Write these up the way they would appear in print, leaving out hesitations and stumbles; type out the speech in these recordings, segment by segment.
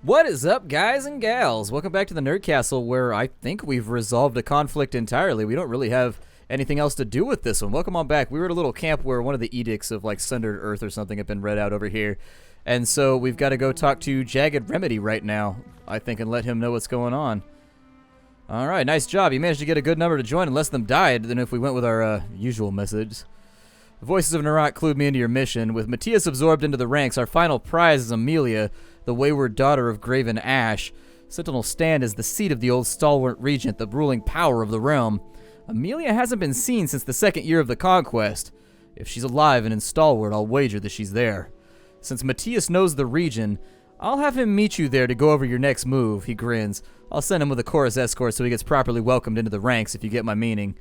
What is up, guys and gals? Welcome back to the Nerd Castle, where I think we've resolved a conflict entirely. We don't really have anything else to do with this one. Welcome on back. We were at a little camp where one of the edicts of, like, Sundered Earth or something had been read out over here. And so we've got to go talk to Jagged Remedy right now, I think, and let him know what's going on. Alright, nice job. You managed to get a good number to join, and less of them died than if we went with our usual methods. The voices of Narat clued me into your mission. With Matthias absorbed into the ranks, our final prize is Amelia, the wayward daughter of Graven Ash. Sentinel stand is the seat of the old stalwart regent, the ruling power of the realm. Amelia hasn't been seen since the second year of the conquest. If she's alive and in stalwart, I'll wager that she's there. Since Matthias knows the region, I'll have him meet you there to go over your next move, he grins. I'll send him with a chorus escort so he gets properly welcomed into the ranks, if you get my meaning.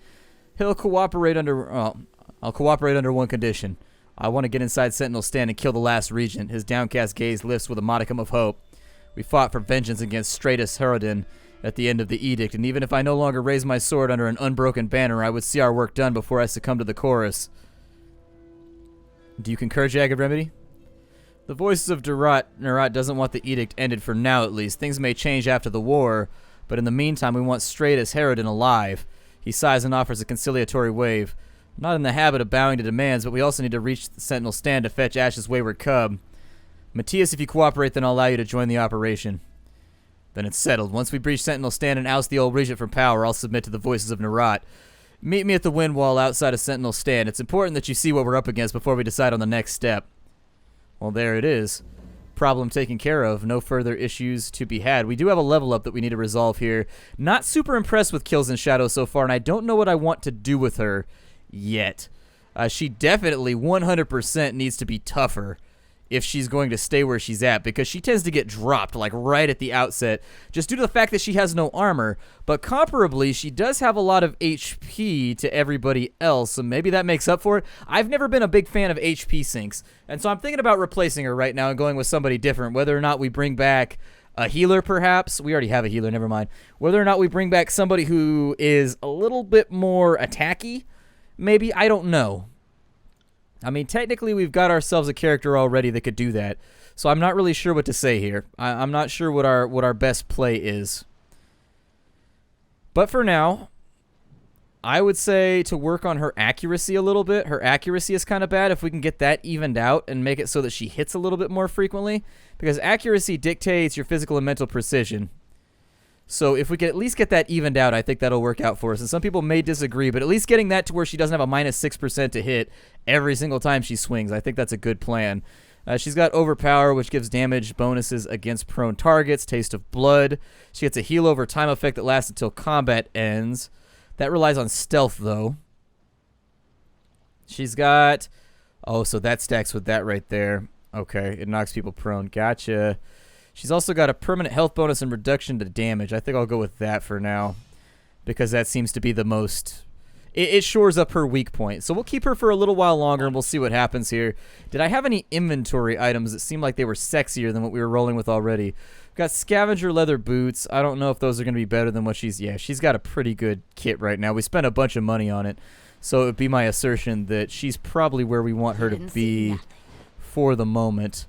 He'll cooperate under... I'll cooperate under one condition. I want to get inside Sentinel's stand and kill the last regent. His downcast gaze lifts with a modicum of hope. We fought for vengeance against Stratus Herodin at the end of the edict, and even if I no longer raise my sword under an unbroken banner, I would see our work done before I succumb to the chorus. Do you concur, Jagged Remedy? The voices of Narat doesn't want the edict ended for now, at least. Things may change after the war, but in the meantime, we want Stratus Herodin alive. He sighs and offers a conciliatory wave. I'm not in the habit of bowing to demands, but we also need to reach the Sentinel stand to fetch Ash's wayward cub. Matthias, if you cooperate, then I'll allow you to join the operation. Then it's settled. Once we breach Sentinel stand and oust the old regent from power, I'll submit to the voices of Narat. Meet me at the wind wall outside of Sentinel stand. It's important that you see what we're up against before we decide on the next step. Well, there it is. Problem taken care of. No further issues to be had. We do have a level up that we need to resolve here. Not super impressed with kills in shadow so far, and I don't know what I want to do with her yet. She definitely 100% needs to be tougher if she's going to stay where she's at, because she tends to get dropped like right at the outset just due to the fact that she has no armor, but comparably she does have a lot of HP to everybody else, so maybe that makes up for it. I've never been a big fan of HP sinks, and so I'm thinking about replacing her right now and going with somebody different, whether or not we bring back a healer, perhaps. We already have a healer, never mind. Whether or not we bring back somebody who is a little bit more attacky, maybe, I don't know. I mean, technically, we've got ourselves a character already that could do that. So I'm not really sure what to say here. I'm not sure what our best play is. But for now, I would say to work on her accuracy a little bit. Her accuracy is kind of bad. If we can get that evened out and make it so that she hits a little bit more frequently. Because accuracy dictates your physical and mental precision. So if we can at least get that evened out, I think that'll work out for us. And some people may disagree, but at least getting that to where she doesn't have a minus 6% to hit every single time she swings, I think that's a good plan. She's got Overpower, which gives damage bonuses against prone targets, Taste of Blood. She gets a heal over time effect that lasts until combat ends. That relies on stealth, though. She's got... Oh, so that stacks with that right there. Okay, it knocks people prone. Gotcha. She's also got a permanent health bonus and reduction to damage. I think I'll go with that for now, because that seems to be the most... It shores up her weak point. So we'll keep her for a little while longer, and we'll see what happens here. Did I have any inventory items that seemed like they were sexier than what we were rolling with already? We've got scavenger leather boots. I don't know if those are going to be better than what she's... Yeah, she's got a pretty good kit right now. We spent a bunch of money on it, so it would be my assertion that she's probably where we want her to be for the moment.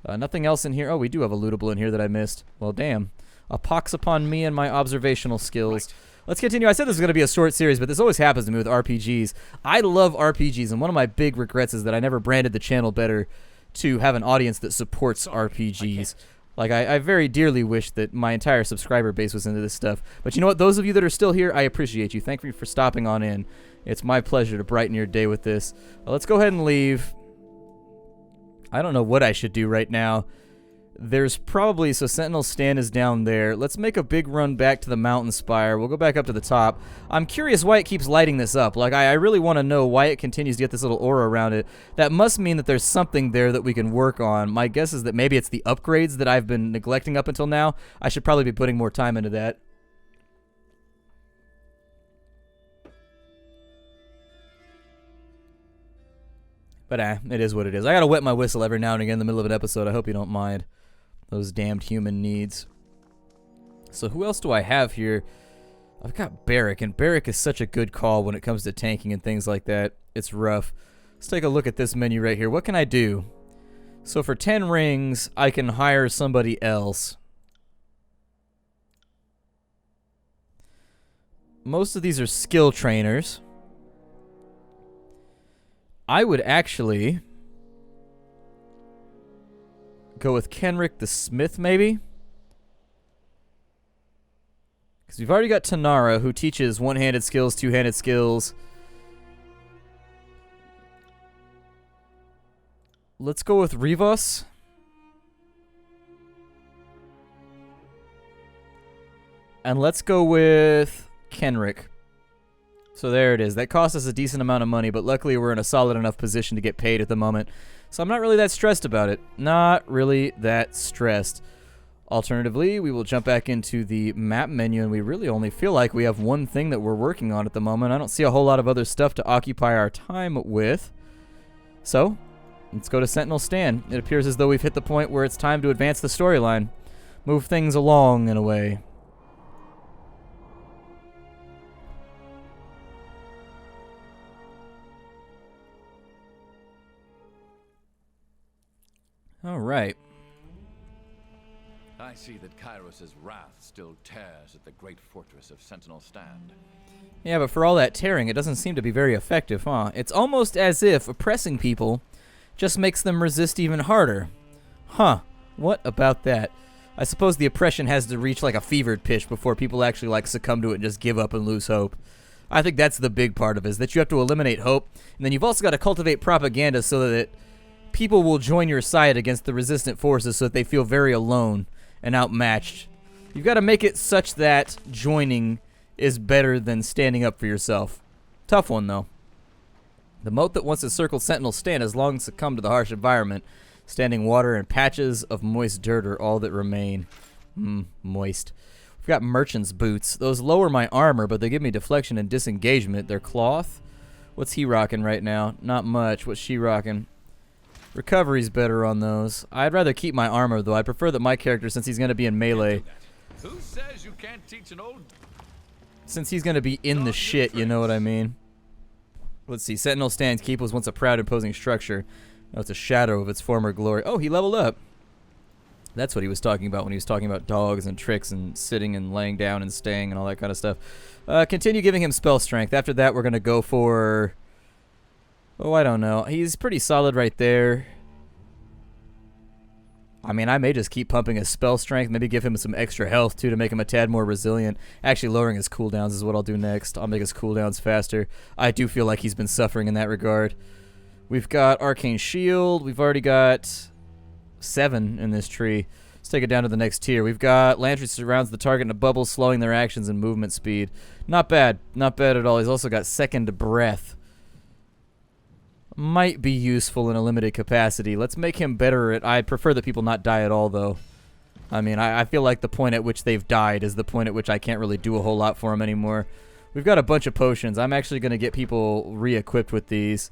Nothing else in here. Oh, we do have a lootable in here that I missed. Well, damn. A pox upon me and my observational skills. Right. Let's continue. I said this was going to be a short series, but this always happens to me with RPGs. I love RPGs, and one of my big regrets is that I never branded the channel better to have an audience that supports RPGs. Like, I very dearly wish that my entire subscriber base was into this stuff. But you know what? Those of you that are still here, I appreciate you. Thank you for stopping on in. It's my pleasure to brighten your day with this. Let's go ahead and leave. I don't know what I should do right now. There's probably... So Sentinel stand is down there. Let's make a big run back to the mountain spire. We'll go back up to the top. I'm curious why it keeps lighting this up. Like, I really want to know why it continues to get this little aura around it. That must mean that there's something there that we can work on. My guess is that maybe it's the upgrades that I've been neglecting up until now. I should probably be putting more time into that. But it is what it is. I gotta wet my whistle every now and again in the middle of an episode. I hope you don't mind. Those damned human needs. So who else do I have here? I've got Barrick, and Barrick is such a good call when it comes to tanking and things like that. It's rough. Let's take a look at this menu right here. What can I do? So for 10 rings, I can hire somebody else. Most of these are skill trainers. I would actually go with Kenrick the Smith, maybe? Because we've already got Tanara, who teaches one-handed skills, two-handed skills. Let's go with Rivas. And let's go with Kenrick. So there it is. That cost us a decent amount of money, but luckily we're in a solid enough position to get paid at the moment. So I'm not really that stressed about it. Not really that stressed. Alternatively, we will jump back into the map menu, and we really only feel like we have one thing that we're working on at the moment. I don't see a whole lot of other stuff to occupy our time with. So, let's go to Sentinel Stand. It appears as though we've hit the point where it's time to advance the storyline. Move things along in a way. All right. I see that Kairos' wrath still tears at the great fortress of Sentinel Stand. Yeah, but for all that tearing, it doesn't seem to be very effective, huh? It's almost as if oppressing people just makes them resist even harder. Huh. What about that? I suppose the oppression has to reach like a fevered pitch before people actually like succumb to it and just give up and lose hope. I think that's the big part of it, is that you have to eliminate hope, and then you've also got to cultivate propaganda so that people will join your side against the resistant forces so that they feel very alone and outmatched. You've got to make it such that joining is better than standing up for yourself. Tough one, though. The moat that once encircled Sentinel Stand has long succumbed to the harsh environment. Standing water and patches of moist dirt are all that remain. Moist. We've got merchant's boots. Those lower my armor, but they give me deflection and disengagement. They're cloth. What's he rocking right now? Not much. What's she rocking? Recovery's better on those. I'd rather keep my armor, though. I prefer that my character, since he's going to be in melee. Who says you can't teach an old... Since he's going to be in the shit, you know what I mean? Let's see. Sentinel Stand's keep was once a proud, imposing structure. Now it's a shadow of its former glory. Oh, he leveled up. That's what he was talking about when he was talking about dogs and tricks and sitting and laying down and staying and all that kind of stuff. Continue giving him spell strength. After that, we're going to go for... Oh, I don't know. He's pretty solid right there. I mean, I may just keep pumping his spell strength. Maybe give him some extra health, too, to make him a tad more resilient. Actually, lowering his cooldowns is what I'll do next. I'll make his cooldowns faster. I do feel like he's been suffering in that regard. We've got Arcane Shield. We've already got 7 in this tree. Let's take it down to the next tier. We've got Lantry surrounds the target in a bubble, slowing their actions and movement speed. Not bad. Not bad at all. He's also got Second Breath. Might be useful in a limited capacity. Let's make him better at... I'd prefer that people not die at all, though. I mean, I feel like the point at which they've died is the point at which I can't really do a whole lot for them anymore. We've got a bunch of potions. I'm actually going to get people re-equipped with these.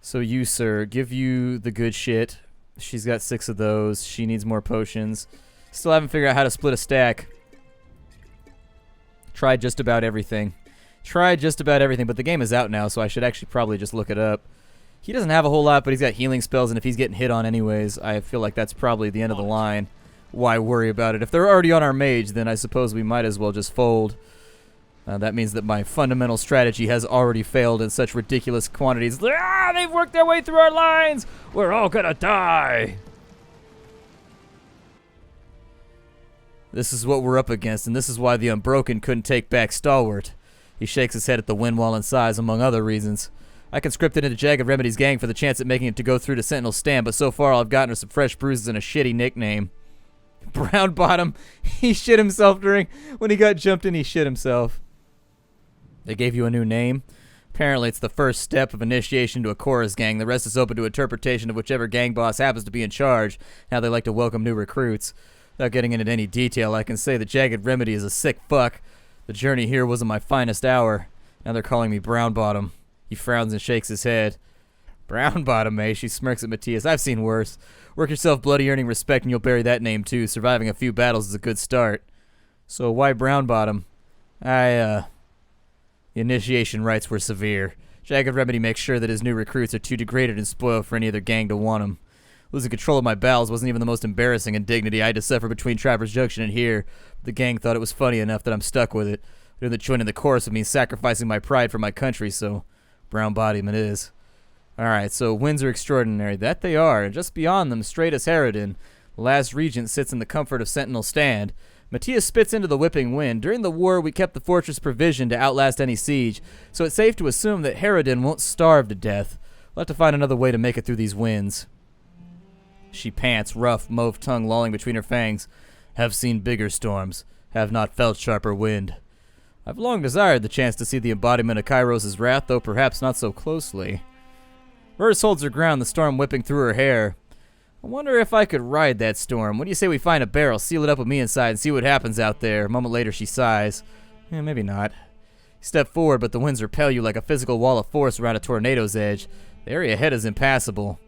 So you, sir, give you the good shit. She's got 6 of those. She needs more potions. Still haven't figured out how to split a stack. Tried just about everything. Tried just about everything, but the game is out now, so I should actually probably just look it up. He doesn't have a whole lot, but he's got healing spells, and if he's getting hit on anyways, I feel like that's probably the end of the line. Why worry about it? If they're already on our mage, then I suppose we might as well just fold. That means that my fundamental strategy has already failed in such ridiculous quantities. Ah, they've worked their way through our lines! We're all gonna die! This is what we're up against, and this is why the Unbroken couldn't take back Stalwart. He shakes his head at the wind wall and sighs, among other reasons. I conscripted into Jagged Remedy's gang for the chance at making it to go through to Sentinel Stand, but so far all I've gotten are some fresh bruises and a shitty nickname. Brown Bottom. He shit himself when he got jumped in, he shit himself. They gave you a new name? Apparently it's the first step of initiation to a chorus gang. The rest is open to interpretation of whichever gang boss happens to be in charge. How they like to welcome new recruits. Without getting into any detail, I can say that Jagged Remedy is a sick fuck. The journey here wasn't my finest hour. Now they're calling me Brown Bottom. He frowns and shakes his head. Brown Bottom, eh? She smirks at Matthias. I've seen worse. Work yourself bloody, earning respect, and you'll bury that name too. Surviving a few battles is a good start. So why Brown Bottom? The initiation rites were severe. Jagged Remedy makes sure that his new recruits are too degraded and spoiled for any other gang to want him. Losing control of my bowels wasn't even the most embarrassing indignity I had to suffer between Trappers Junction and here. The gang thought it was funny enough that I'm stuck with it. Doing the joining the chorus would mean sacrificing my pride for my country, so brown bottom it is. Alright, so winds are extraordinary. That they are. And just beyond them, straight as Harridan, the last regent sits in the comfort of Sentinel stand. Matthias spits into the whipping wind. During the war, we kept the fortress provisioned to outlast any siege, so it's safe to assume that Harridan won't starve to death. We'll have to find another way to make it through these winds. She pants, rough, mauve tongue lolling between her fangs. Have seen bigger storms. Have not felt sharper wind. I've long desired the chance to see the embodiment of Kairos' wrath, though perhaps not so closely. Verse holds her ground, the storm whipping through her hair. I wonder if I could ride that storm. What do you say we find a barrel, seal it up with me inside, and see what happens out there? A moment later, she sighs. Maybe not. You step forward, but the winds repel you like a physical wall of force around a tornado's edge. The area ahead is impassable.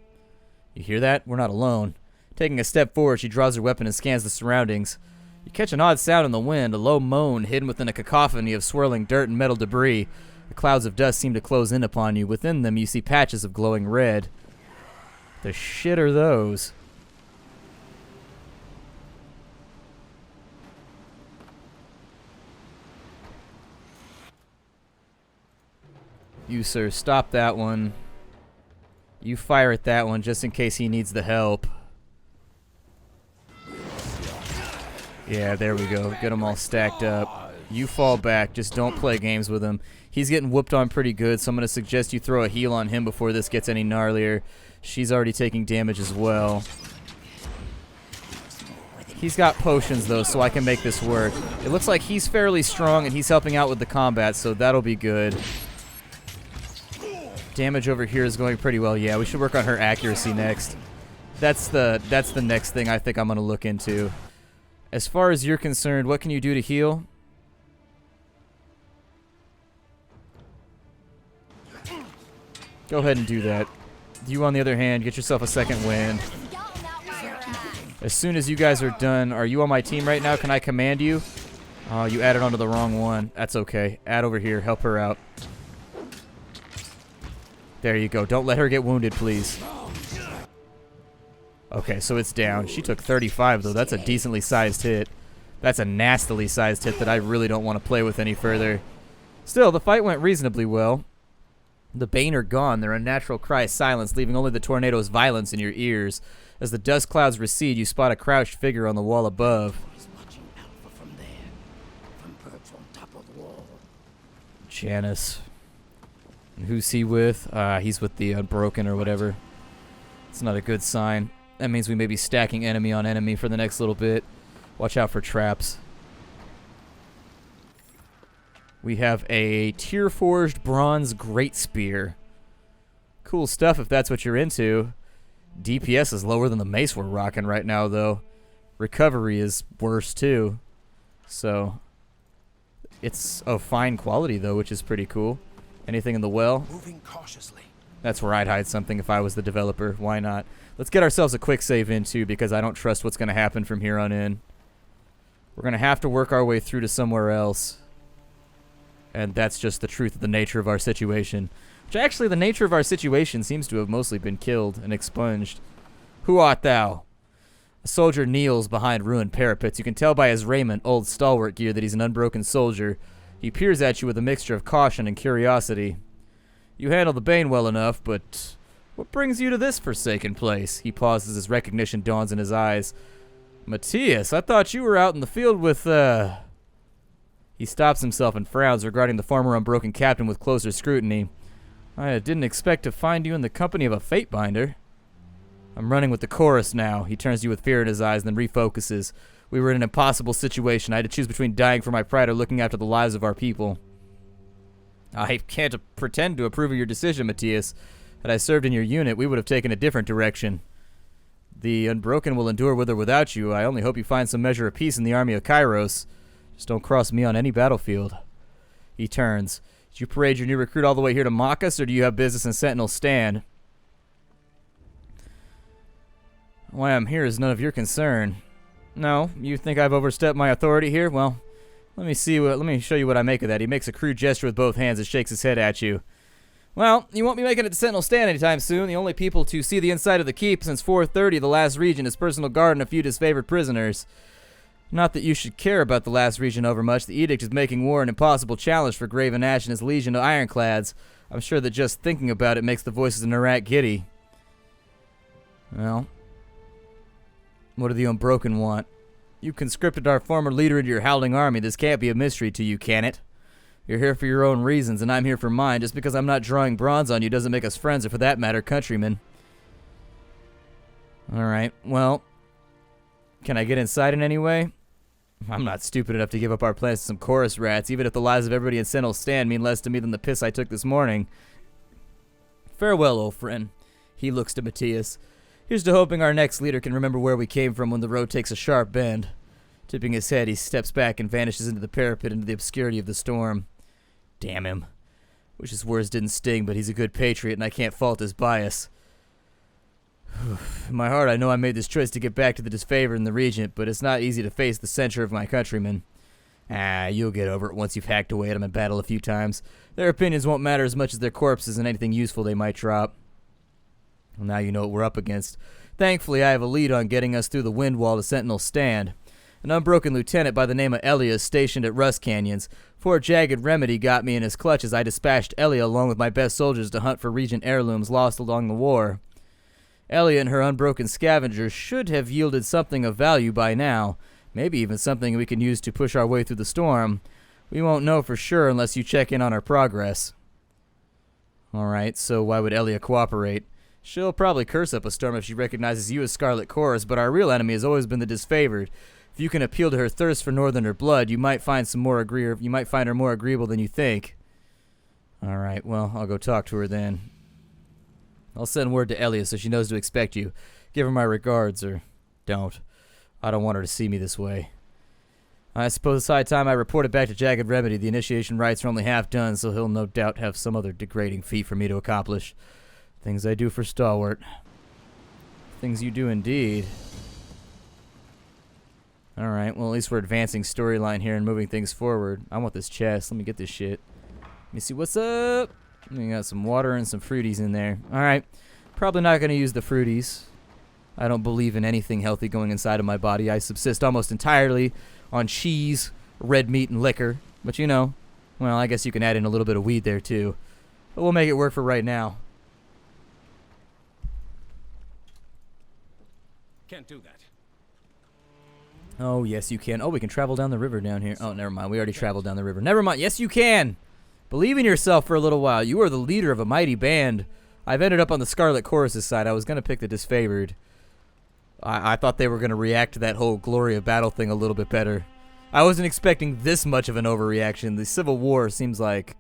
You hear that? We're not alone. Taking a step forward, she draws her weapon and scans the surroundings. You catch an odd sound in the wind, a low moan hidden within a cacophony of swirling dirt and metal debris. The clouds of dust seem to close in upon you. Within them, you see patches of glowing red. The shit are those? You, sir, stop that one. You fire at that one just in case he needs the help. Yeah, there we go. Get them all stacked up. You fall back. Just don't play games with him. He's getting whooped on pretty good, so I'm going to suggest you throw a heal on him before this gets any gnarlier. She's already taking damage as well. He's got potions, though, so I can make this work. It looks like he's fairly strong, and he's helping out with the combat, so that'll be good. Damage over here is going pretty well. Yeah, we should work on her accuracy next. That's the next thing I think I'm going to look into. As far as you're concerned, what can you do to heal? Go ahead and do that. You, on the other hand, get yourself a second wind. As soon as you guys are done, are you on my team right now? Can I command you? Oh, you added onto the wrong one. That's okay. Add over here. Help her out. There you go. Don't let her get wounded, please. Okay, so it's down. She took 35, though. That's a decently sized hit. That's a nastily sized hit that I really don't want to play with any further. Still, the fight went reasonably well. The Bane are gone. Their unnatural cry is silenced, leaving only the tornado's violence in your ears. As the dust clouds recede, you spot a crouched figure on the wall above. Janice. And who's he with? He's with the Unbroken or whatever. It's not a good sign. That means we may be stacking enemy on enemy for the next little bit. Watch out for traps. We have a tear-forged bronze great spear. Cool stuff if that's what you're into. DPS is lower than the mace we're rocking right now, though. Recovery is worse, too. So, it's of fine quality, though, which is pretty cool. Anything in the well? Moving cautiously. That's where I'd hide something if I was the developer. Why not? Let's get ourselves a quick save in, too, because I don't trust what's going to happen from here on in. We're going to have to work our way through to somewhere else. And that's just the truth of the nature of our situation. Which actually, the nature of our situation seems to have mostly been killed and expunged. Who art thou? A soldier kneels behind ruined parapets. You can tell by his raiment, old stalwart gear, that he's an unbroken soldier. He peers at you with a mixture of caution and curiosity. You handle the Bane well enough, but what brings you to this forsaken place? He pauses as recognition dawns in his eyes. Matthias, I thought you were out in the field with, He stops himself and frowns, regarding the former Unbroken captain with closer scrutiny. I didn't expect to find you in the company of a Fatebinder. I'm running with the chorus now. He turns to you with fear in his eyes, then refocuses. We were in an impossible situation. I had to choose between dying for my pride or looking after the lives of our people. I can't pretend to approve of your decision, Matthias. Had I served in your unit, we would have taken a different direction. The Unbroken will endure with or without you. I only hope you find some measure of peace in the army of Kairos. Just don't cross me on any battlefield. He turns. Did you parade your new recruit all the way here to mock us, or do you have business in Sentinel stand? Why I'm here is none of your concern. No, you think I've overstepped my authority here? Well, let me show you what I make of that. He makes a crude gesture with both hands and shakes his head at you. Well, you won't be making it to Sentinel stand anytime soon. The only people to see the inside of the keep since 4:30, the last region, is personal guard and a few disfavored prisoners. Not that you should care about the last region overmuch. The edict is making war an impossible challenge for Graven Ash and his legion of ironclads. I'm sure that just thinking about it makes the voices in Iraq giddy. Well, what do the Unbroken want? You conscripted our former leader into your howling army. This can't be a mystery to you, can it? You're here for your own reasons, and I'm here for mine. Just because I'm not drawing bronze on you doesn't make us friends, or for that matter, countrymen. Alright, well, can I get inside in any way? I'm not stupid enough to give up our plans to some chorus rats, even if the lives of everybody in Sentinel stand mean less to me than the piss I took this morning. Farewell, old friend. He looks to Matthias. Here's to hoping our next leader can remember where we came from when the road takes a sharp bend. Tipping his head, he steps back and vanishes into the parapet into the obscurity of the storm. Damn him. Wish his words didn't sting, but he's a good patriot and I can't fault his bias. In my heart, I know I made this choice to get back to the disfavor in the Regent, but it's not easy to face the censure of my countrymen. You'll get over it once you've hacked away at them in battle a few times. Their opinions won't matter as much as their corpses and anything useful they might drop. Well, now you know what we're up against. Thankfully, I have a lead on getting us through the wind wall to Sentinel's stand. An unbroken lieutenant by the name of Elia is stationed at Rust Canyons. Poor Jagged Remedy got me in his clutch as I dispatched Elia along with my best soldiers to hunt for Regent heirlooms lost along the war. Elia and her unbroken scavengers should have yielded something of value by now, maybe even something we can use to push our way through the storm. We won't know for sure unless you check in on our progress. Alright, so why would Elia cooperate? She'll probably curse up a storm if she recognizes you as Scarlet Chorus, but our real enemy has always been the disfavored. If you can appeal to her thirst for northerner blood, you might find her more agreeable than you think. Alright, well, I'll go talk to her then. I'll send word to Elia so she knows to expect you. Give her my regards, or don't. I don't want her to see me this way. I suppose it's high time I reported back to Jagged Remedy. The initiation rites are only half done, so he'll no doubt have some other degrading feat for me to accomplish. Things I do for Stalwart. Things you do indeed. Alright, well at least we're advancing storyline here and moving things forward. I want this chest. Let me get this shit. Let me see what's up. We got some water and some fruities in there. Alright, probably not going to use the fruities. I don't believe in anything healthy going inside of my body. I subsist almost entirely on cheese, red meat, and liquor. But you know, well, I guess you can add in a little bit of weed there too. But we'll make it work for right now. Can't do that. Oh, yes, you can. Oh, we can travel down the river down here. Oh, never mind. We already traveled down the river. Never mind. Yes, you can. Believe in yourself for a little while. You are the leader of a mighty band. I've ended up on the Scarlet Chorus's side. I was going to pick the disfavored. I thought they were going to react to that whole glory of battle thing a little bit better. I wasn't expecting this much of an overreaction. The Civil War seems like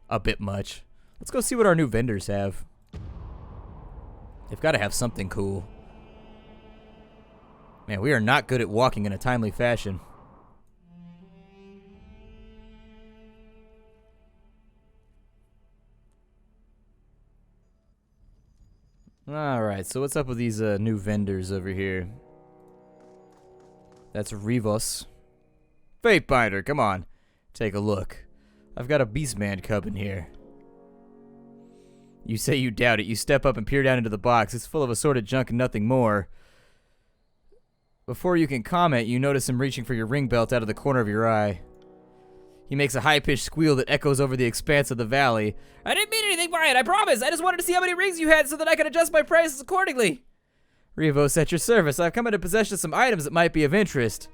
a bit much. Let's go see what our new vendors have. They've got to have something cool. Man, we are not good at walking in a timely fashion. Alright, so what's up with these new vendors over here? That's Rivos. Fatebinder, come on. Take a look. I've got a Beastman cub in here. You say you doubt it. You step up and peer down into the box. It's full of assorted junk and nothing more. Before you can comment, you notice him reaching for your ring belt out of the corner of your eye. He makes a high-pitched squeal that echoes over the expanse of the valley. I didn't mean anything by it, I promise! I just wanted to see how many rings you had so that I could adjust my prices accordingly! Rivos, at your service. I've come into possession of some items that might be of interest.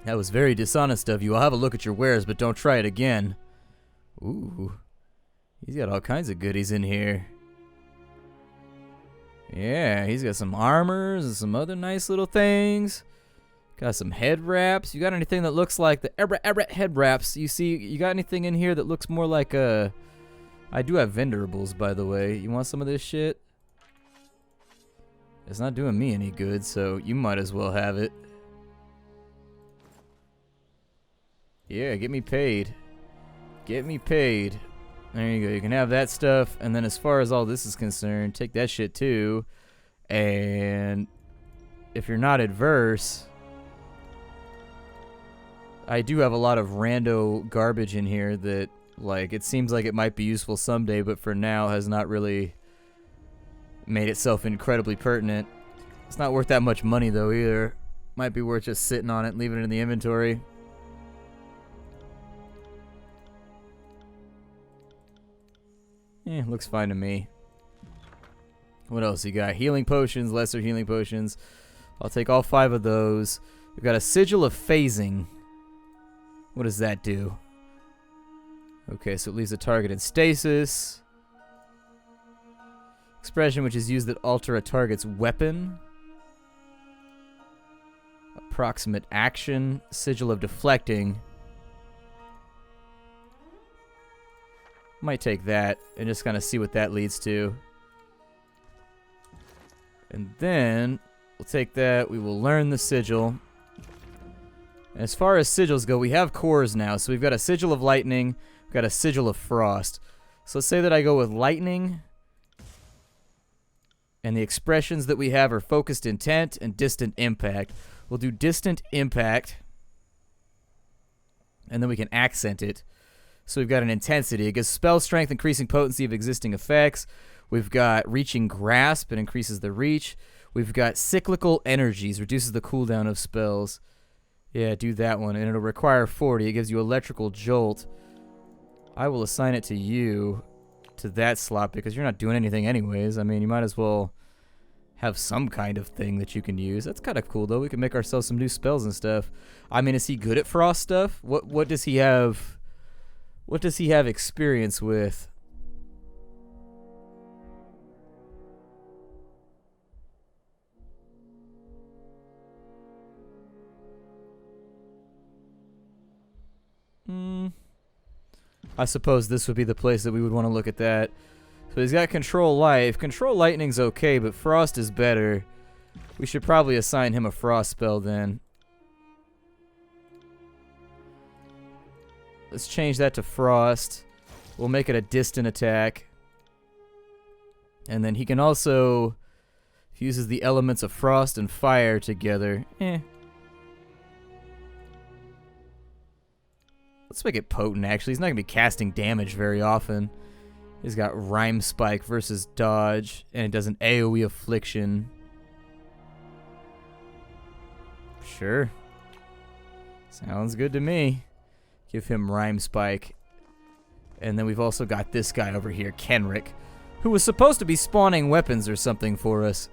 That was very dishonest of you. I'll have a look at your wares, but don't try it again. Ooh. He's got all kinds of goodies in here. Yeah, he's got some armors and some other nice little things. Got some head wraps. You got anything that looks like the Ebra head wraps? You see, you got anything in here that looks more like a... I do have vendorables, by the way. You want some of this shit? It's not doing me any good, so you might as well have it. Yeah, get me paid. Get me paid. There you go. You can have that stuff, and then as far as all this is concerned, take that shit too. And if you're not adverse... I do have a lot of rando garbage in here that, like, it seems like it might be useful someday, but for now has not really made itself incredibly pertinent. It's not worth that much money, though, either. Might be worth just sitting on it and leaving it in the inventory. Looks fine to me. What else you got? Healing potions, lesser healing potions. I'll take all 5 of those. We've got a sigil of phasing. What does that do? Okay, so it leaves the target in stasis. Expression, which is used to alter a target's weapon. Approximate action. Sigil of deflecting. Might take that and just kind of see what that leads to. And then we'll take that. We will learn the sigil. And as far as sigils go, we have cores now. So we've got a sigil of lightning. We've got a sigil of frost. So let's say that I go with lightning. And the expressions that we have are focused intent and distant impact. We'll do distant impact. And then we can accent it. So we've got an intensity. It gives spell strength, increasing potency of existing effects. We've got reaching grasp. It increases the reach. We've got cyclical energies. Reduces the cooldown of spells. Yeah, do that one. And it'll require 40. It gives you electrical jolt. I will assign it to you, to that slot, because you're not doing anything anyways. I mean, you might as well have some kind of thing that you can use. That's kind of cool, though. We can make ourselves some new spells and stuff. I mean, is he good at frost stuff? What does he have? What does he have experience with? I suppose this would be the place that we would want to look at that. So he's got control life. Control lightning's okay, but frost is better. We should probably assign him a frost spell then. Let's change that to frost. We'll make it a distant attack. And then he can also, if he uses the elements of frost and fire together. Let's make it potent, actually. He's not going to be casting damage very often. He's got Rhyme Spike versus Dodge, and it does an AoE Affliction. Sure. Sounds good to me. Give him Rhyme Spike. And then we've also got this guy over here, Kenrick, who was supposed to be spawning weapons or something for us.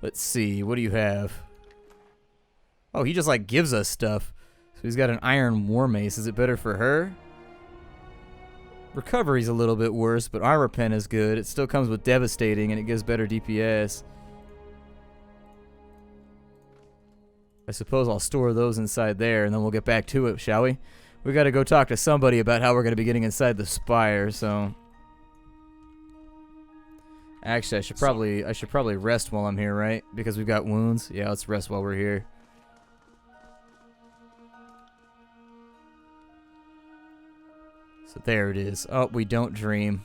Let's see, what do you have? Oh, he just like gives us stuff. So he's got an Iron War Mace. Is it better for her? Recovery's a little bit worse, but Armor Pen is good. It still comes with Devastating, and it gives better DPS. I suppose I'll store those inside there, and then we'll get back to it, shall we? We gotta go talk to somebody about how we're gonna be getting inside the spire, so... Actually, I should probably rest while I'm here, right? Because we've got wounds. Yeah, let's rest while we're here. So there it is. Oh, we don't dream.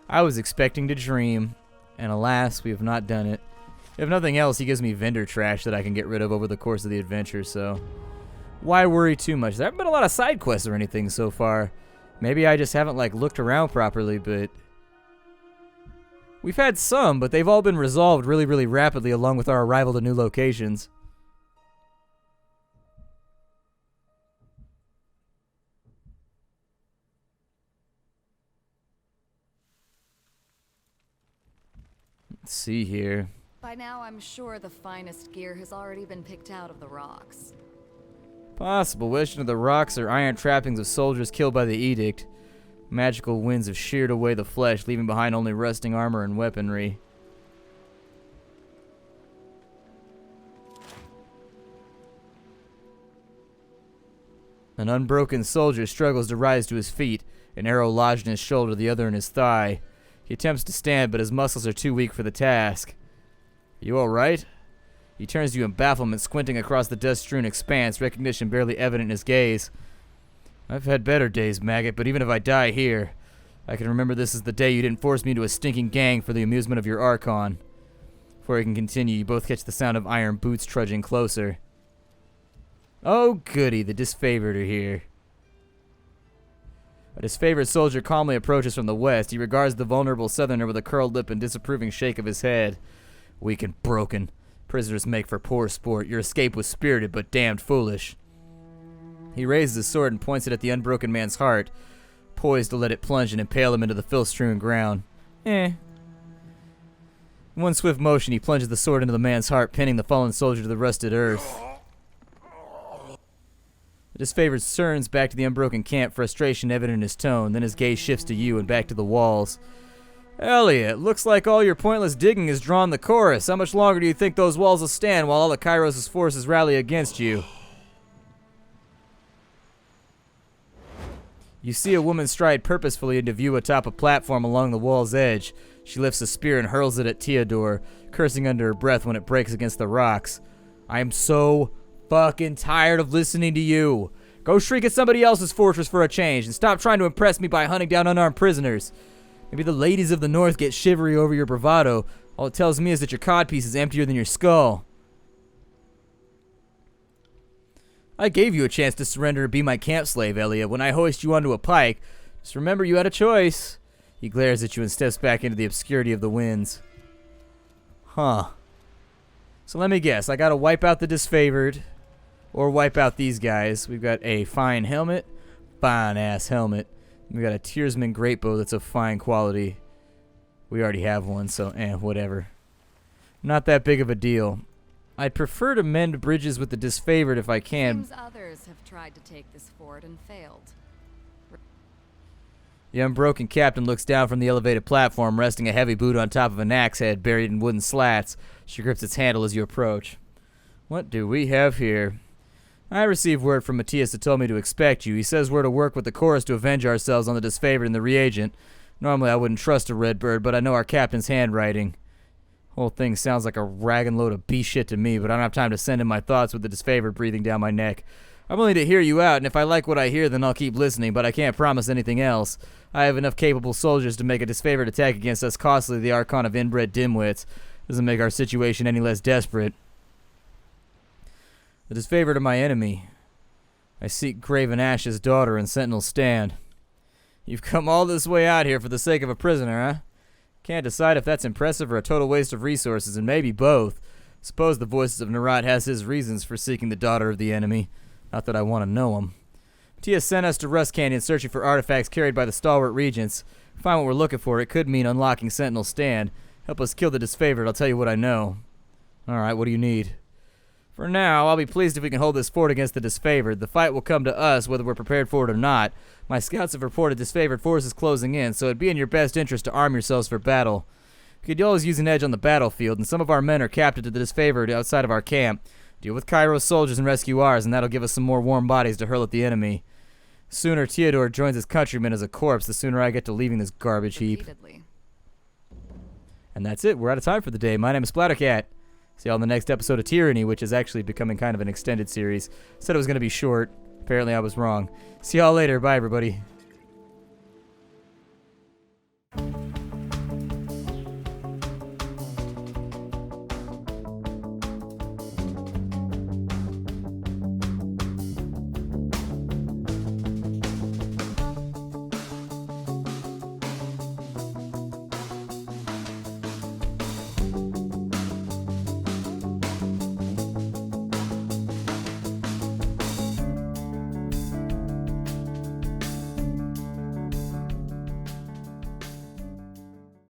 I was expecting to dream, and alas, we have not done it. If nothing else, he gives me vendor trash that I can get rid of over the course of the adventure, so why worry too much? There haven't been a lot of side quests or anything so far. Maybe I just haven't like looked around properly, but we've had some, but they've all been resolved really, really rapidly along with our arrival to new locations. Let's see here. By now, I'm sure the finest gear has already been picked out of the rocks. Possible. Western of the rocks are iron trappings of soldiers killed by the edict. Magical winds have sheared away the flesh, leaving behind only rusting armor and weaponry. An unbroken soldier struggles to rise to his feet, an arrow lodged in his shoulder, the other in his thigh. He attempts to stand, but his muscles are too weak for the task. You alright? He turns to you in bafflement, squinting across the dust-strewn expanse, recognition barely evident in his gaze. I've had better days, maggot, but even if I die here, I can remember this is the day you didn't force me into a stinking gang for the amusement of your Archon. Before he can continue, you both catch the sound of iron boots trudging closer. Oh goody, the disfavored are here. A disfavored soldier calmly approaches from the west. He regards the vulnerable southerner with a curled lip and disapproving shake of his head. Weak and broken. Prisoners make for poor sport. Your escape was spirited, but damned foolish. He raises his sword and points it at the unbroken man's heart, poised to let it plunge and impale him into the filth-strewn ground. In one swift motion, he plunges the sword into the man's heart, pinning the fallen soldier to the rusted earth. The disfavored turns back to the unbroken camp, frustration evident in his tone. Then his gaze shifts to you and back to the walls. Elliot, looks like all your pointless digging has drawn the chorus. How much longer do you think those walls will stand while all the Kairos' forces rally against you? You see a woman stride purposefully into view atop a platform along the wall's edge. She lifts a spear and hurls it at Theodore, cursing under her breath when it breaks against the rocks. I am so fucking tired of listening to you. Go shriek at somebody else's fortress for a change, and stop trying to impress me by hunting down unarmed prisoners. Maybe the ladies of the north get shivery over your bravado. All it tells me is that your codpiece is emptier than your skull. I gave you a chance to surrender and be my camp slave, Elliot. When I hoist you onto a pike, just remember you had a choice. He glares at you and steps back into the obscurity of the winds. Huh. So let me guess. I gotta wipe out the disfavored, or wipe out these guys. We've got a fine helmet. Fine-ass helmet. We got a Tearsman greatbow that's of fine quality. We already have one, so whatever. Not that big of a deal. I'd prefer to mend bridges with the disfavored if I can. Seems others have tried to take this fort and failed. The unbroken captain looks down from the elevated platform, resting a heavy boot on top of an axe head buried in wooden slats. She grips its handle as you approach. What do we have here? I received word from Matthias that told me to expect you. He says we're to work with the chorus to avenge ourselves on the disfavored and the reagent. Normally I wouldn't trust a red bird, but I know our captain's handwriting. Whole thing sounds like a ragging load of shit to me, but I don't have time to send in my thoughts with the disfavored breathing down my neck. I'm willing to hear you out, and if I like what I hear, then I'll keep listening, but I can't promise anything else. I have enough capable soldiers to make a disfavored attack against us costly the Archon of inbred dimwits. Doesn't make our situation any less desperate. The disfavored are my enemy. I seek Graven Ash's daughter in Sentinel stand. You've come all this way out here for the sake of a prisoner, huh? Can't decide if that's impressive or a total waste of resources, and maybe both. Suppose the Voices of Nerat has his reasons for seeking the daughter of the enemy. Not that I want to know him. Tia sent us to Rust Canyon searching for artifacts carried by the stalwart regents. Find what we're looking for. It could mean unlocking Sentinel's stand. Help us kill the disfavored. I'll tell you what I know. Alright, what do you need? For now, I'll be pleased if we can hold this fort against the disfavored. The fight will come to us whether we're prepared for it or not. My scouts have reported disfavored forces closing in, so it'd be in your best interest to arm yourselves for battle. We could always use an edge on the battlefield, and some of our men are captured to the disfavored outside of our camp. Deal with Cairo's soldiers and rescue ours, and that'll give us some more warm bodies to hurl at the enemy. The sooner Theodore joins his countrymen as a corpse, the sooner I get to leaving this garbage heap. Repeatedly. And that's it. We're out of time for the day. My name is Splattercat. See y'all in the next episode of Tyranny, which is actually becoming kind of an extended series. Said it was going to be short. Apparently I was wrong. See y'all later. Bye, everybody.